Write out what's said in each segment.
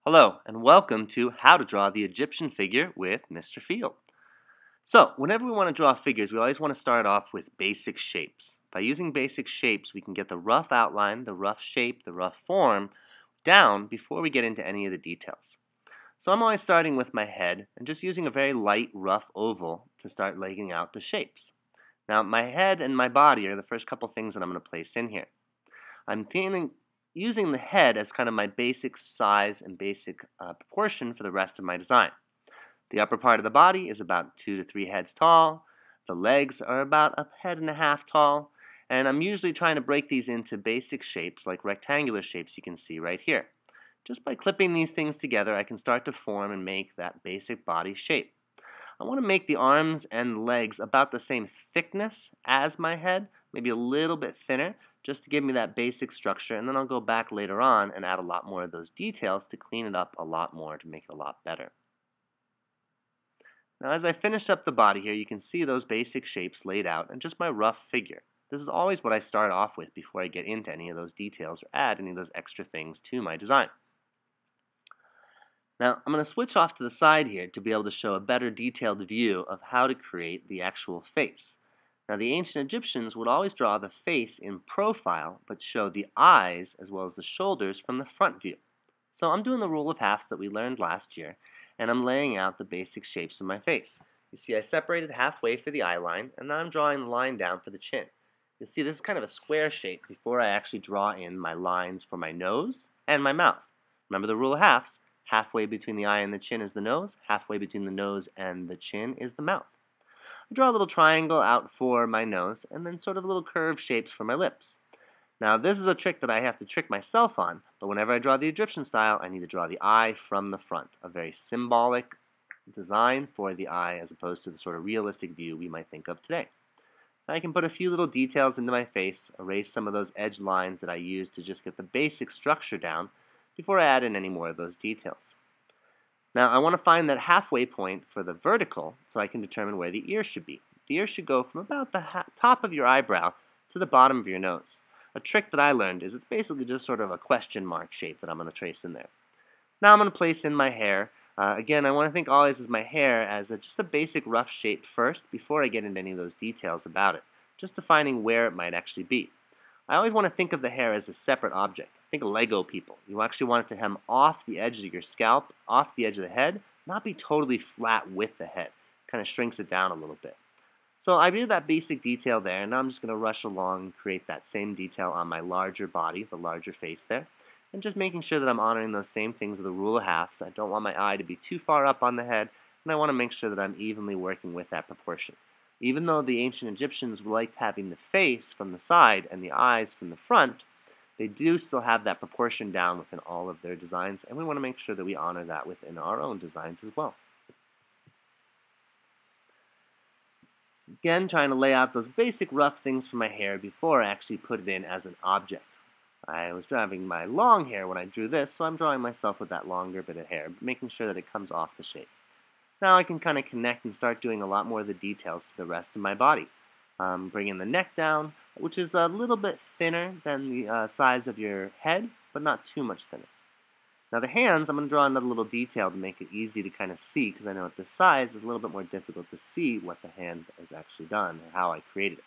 Hello, and welcome to How to Draw the Egyptian Figure with Mr. Field. So, whenever we want to draw figures, we always want to start off with basic shapes. By using basic shapes, we can get the rough outline, the rough shape, the rough form down before we get into any of the details. So I'm always starting with my head and just using a very light, rough oval to start laying out the shapes. Now, my head and my body are the first couple things that I'm going to place in here. Using the head as kind of my basic size and basic proportion for the rest of my design. The upper part of the body is about 2 to 3 heads tall. The legs are about a head and a half tall. And I'm usually trying to break these into basic shapes like rectangular shapes you can see right here. Just by clipping these things together, I can start to form and make that basic body shape. I want to make the arms and legs about the same thickness as my head, maybe a little bit thinner, just to give me that basic structure, and then I'll go back later on and add a lot more of those details to clean it up a lot more to make it a lot better. Now as I finish up the body here, you can see those basic shapes laid out and just my rough figure. This is always what I start off with before I get into any of those details or add any of those extra things to my design. Now, I'm going to switch off to the side here to be able to show a better detailed view of how to create the actual face. Now, the ancient Egyptians would always draw the face in profile, but show the eyes as well as the shoulders from the front view. So I'm doing the rule of halves that we learned last year, and I'm laying out the basic shapes of my face. You see, I separated halfway for the eye line, and now I'm drawing the line down for the chin. You'll see this is kind of a square shape before I actually draw in my lines for my nose and my mouth. Remember the rule of halves. Halfway between the eye and the chin is the nose. Halfway between the nose and the chin is the mouth. I draw a little triangle out for my nose and then sort of little curved shapes for my lips. Now this is a trick that I have to trick myself on, but whenever I draw the Egyptian style, I need to draw the eye from the front. A very symbolic design for the eye as opposed to the sort of realistic view we might think of today. I can put a few little details into my face, erase some of those edge lines that I used to just get the basic structure down, before I add in any more of those details. Now I want to find that halfway point for the vertical so I can determine where the ear should be. The ear should go from about the top of your eyebrow to the bottom of your nose. A trick that I learned is it's basically just sort of a question mark shape that I'm going to trace in there. Now I'm going to place in my hair. Again, I want to think always as my hair as just a basic rough shape first before I get into any of those details about it, just defining where it might actually be. I always want to think of the hair as a separate object. Think of Lego people. You actually want it to hem off the edge of your scalp, off the edge of the head, not be totally flat with the head. Kind of shrinks it down a little bit. So I did that basic detail there, and now I'm just going to rush along and create that same detail on my larger body, the larger face there, and just making sure that I'm honoring those same things of the rule of halves. I don't want my eye to be too far up on the head, and I want to make sure that I'm evenly working with that proportion. Even though the ancient Egyptians liked having the face from the side and the eyes from the front, they do still have that proportion down within all of their designs, and we want to make sure that we honor that within our own designs as well. Again, trying to lay out those basic rough things for my hair before I actually put it in as an object. I was having my long hair when I drew this, so I'm drawing myself with that longer bit of hair, making sure that it comes off the shape. Now I can kind of connect and start doing a lot more of the details to the rest of my body. Bringing the neck down, which is a little bit thinner than the size of your head, but not too much thinner. Now the hands, I'm going to draw another little detail to make it easy to kind of see, because I know at this size it's a little bit more difficult to see what the hand has actually done or how I created it.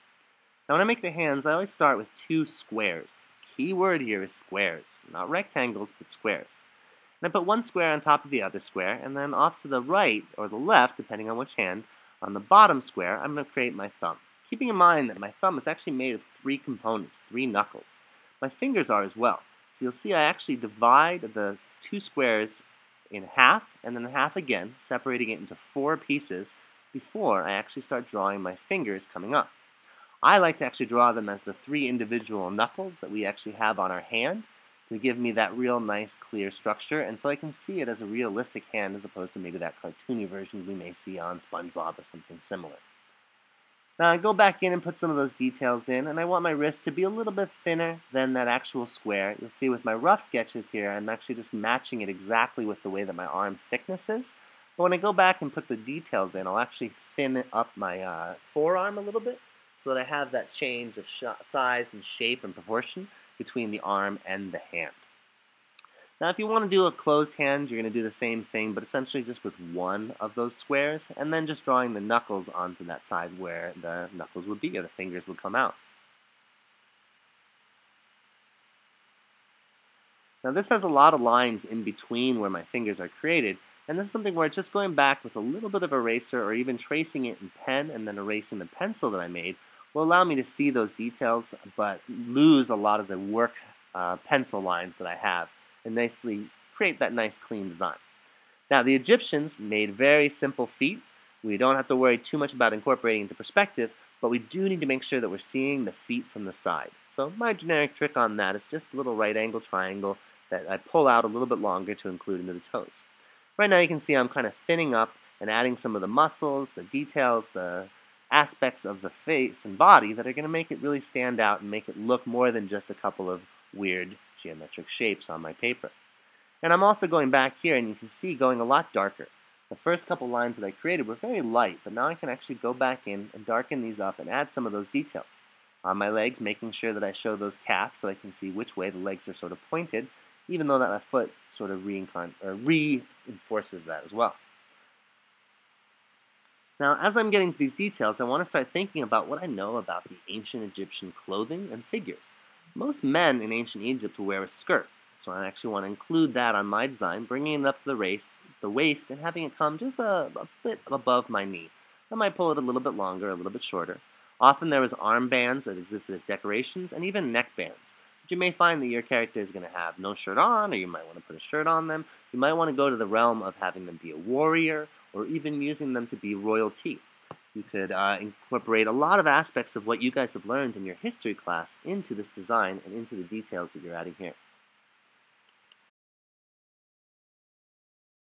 Now when I make the hands, I always start with 2 squares. Key word here is squares, not rectangles, but squares. And I put one square on top of the other square, and then off to the right or the left, depending on which hand, on the bottom square, I'm going to create my thumb. Keeping in mind that my thumb is actually made of 3 components, 3 knuckles. My fingers are as well. So you'll see I actually divide the 2 squares in half, and then half again, separating it into 4 pieces before I actually start drawing my fingers coming up. I like to actually draw them as the 3 individual knuckles that we actually have on our hand, to give me that real nice clear structure, and so I can see it as a realistic hand as opposed to maybe that cartoony version we may see on SpongeBob or something similar. Now I go back in and put some of those details in, and I want my wrist to be a little bit thinner than that actual square. You'll see with my rough sketches here, I'm actually just matching it exactly with the way that my arm thickness is. But when I go back and put the details in, I'll actually thin up my forearm a little bit so that I have that change of size and shape and proportion between the arm and the hand. Now, if you want to do a closed hand, you're going to do the same thing, but essentially just with one of those squares, and then just drawing the knuckles onto that side where the knuckles would be, or the fingers would come out. Now, this has a lot of lines in between where my fingers are created, and this is something where just going back with a little bit of eraser or even tracing it in pen and then erasing the pencil that I made will allow me to see those details but lose a lot of the work pencil lines that I have and nicely create that nice clean design. Now, the Egyptians made very simple feet. We don't have to worry too much about incorporating into perspective, but we do need to make sure that we're seeing the feet from the side. So my generic trick on that is just a little right angle triangle that I pull out a little bit longer to include into the toes. Right now you can see I'm kind of thinning up and adding some of the muscles, the details, the aspects of the face and body that are going to make it really stand out and make it look more than just a couple of weird geometric shapes on my paper. And I'm also going back here and you can see going a lot darker. The first couple lines that I created were very light, but now I can actually go back in and darken these up and add some of those details. On my legs, making sure that I show those calves so I can see which way the legs are sort of pointed, even though that my foot sort of reinforces that as well. Now, as I'm getting to these details, I want to start thinking about what I know about the ancient Egyptian clothing and figures. Most men in ancient Egypt would wear a skirt, so I actually want to include that on my design, bringing it up to the waist, and having it come just a bit above my knee. I might pull it a little bit longer, a little bit shorter. Often there was armbands that existed as decorations, and even neck bands. But you may find that your character is going to have no shirt on, or you might want to put a shirt on them. You might want to go to the realm of having them be a warrior, or even using them to be royalty. You could incorporate a lot of aspects of what you guys have learned in your history class into this design and into the details that you're adding here.